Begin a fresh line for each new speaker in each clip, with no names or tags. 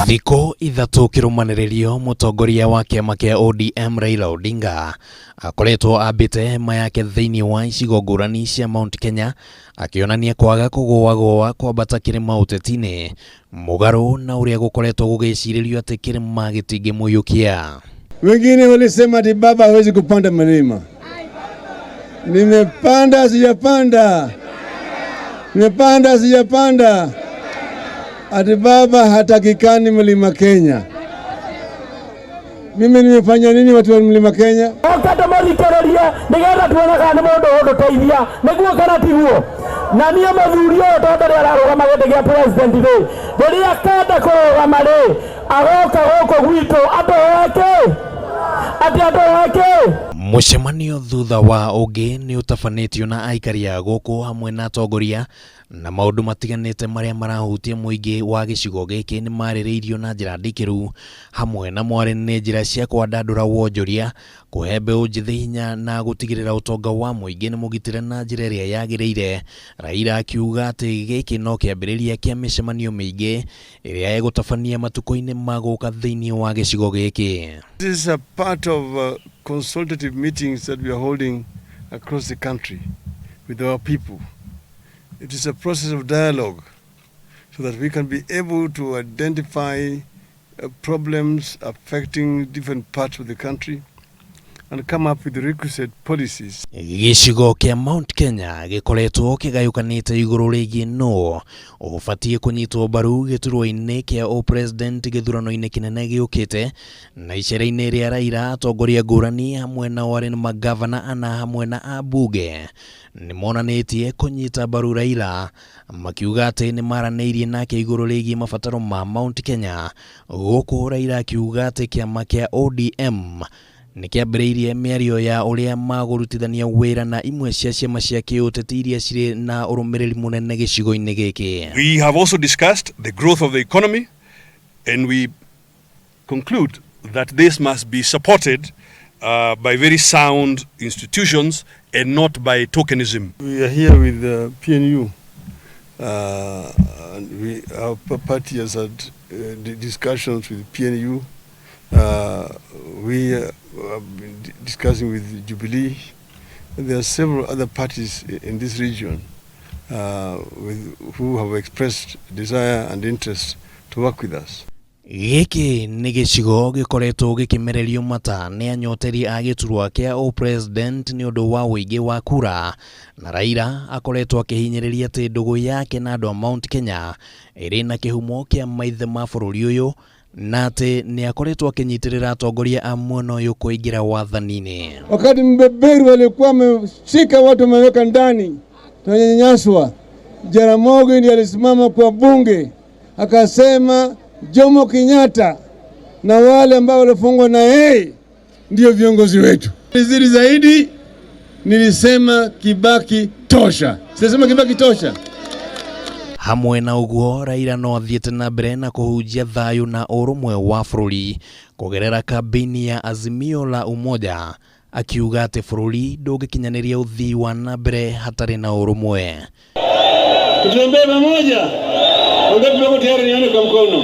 Thiko ithatu kirumaniririo mutongoria wa kiama kia ODM Raila Odinga akoretwo ambite hema yake thiini wa icigo ngurani cia Mount Kenya akionania kwaga kugoagoa kwambata kirima utetini mugaru na uria gukoretwo gugiciririo ati kirima gitingimuyukia.
Wengine walisema ati baba hawezi kupanda milima. Nimepanda sijapanda. Nimepanda sijapanda. Ati baba hatakikani mlima Kenya. Mimi nimefanya nini watu wa mlima Kenya?
Wakati marikereria nigera tuona kana mundu uguteithia niguo kana tiguo na niye mathurio tondu ararugama giti gia president ri akenda kurugama ri agoka guku gwitu atoeke ati atoeke.
Mucemanio thutha wa ungi ni utafanitio na aikari a guku hamwe na atongoria na maundu matiganite maria marahutia muingi wa gicigo giki ni maririirio na njira ndikiru hamwe na mwarene njira cia kwandandura wonjoria kuhe mbeu njithi hinya na gutigirira utonga wa muingi ni mugitire na njira iria yagiriire. Raila akiuga ati giki no kiambiriria kia micemanio miingi iria egutabania matuko-ini maguka thiini wa gicigo giki.
This is a part of consultative meetings that we are holding across the country with our people. It is a process of dialogue so that we can be able to identify problems affecting different parts of the country and come up with the requisite policies.
Gicigo kia Mount Kenya gikoretwo kigayukanite iguru rigi no ubatie kunyitwo baru giturwo-ini kia president githurano-ini kinene giukite na icera-ini ria Raila atongoria ngurani hamwe na wari magavana ana hamwe na abunge ni monanitie kunyita baru Raila makiuga ati ni maraniirie nake iguru rigi mabataro ma Mount Kenya. Guku Raila akiuga ati kiama kia ODM nikiambiriirie miario ya uria magurutithania wira na imwe cia ciama cia kiuteti iria ciri na urumiriri munene gicigo-ini giki.
We have also discussed the growth of the economy and we conclude that this must be supported by very sound institutions and not by tokenism.
We are here with PNU. Our party has had discussions with PNU. We have been discussing with Jubilee. There are several other parties in this region who have expressed desire and interest to work with us.
Giki ni gicigo gikoretwo gikimererio mata ni anyoteri a giturwa kia president ni undu wa uingi wa kura na Raila akoretwo akihinyiriria ati ndugu yake na andu a Mount Kenya iri na kihumo kia maithe ma bururi uyu na ati ni akoretwo akinyitirira atongoria a mwena uyu kuingira wathanini.
Wakati mbeberu walikuwa wameshika watu wameweka ndani tunanyanyaswa, Jaramogi ndiye alisimama kwa bunge akasema Jomo Kenyatta na wale ambao walifungwa na yeye ndio viongozi wetu. Nizidi zaidi nilisema Kibaki tosha. Sisema Kibaki tosha.
Hamwe na uguo Raila no athiete na mbere na kuhunjia thayu na urumwe wa bururi kugerera kambeni ya Azimio la Umoja akiuga ati bururi ndungikinyaniria uthii wa na mbere hatari na urumwe.
Tutembee pamoja. Ndio tayari nione kwa mkono.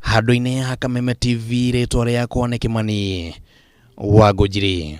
Handũ-inĩ ha Kameme TV ritwa riakwa ni Kimani Wangũnjiri.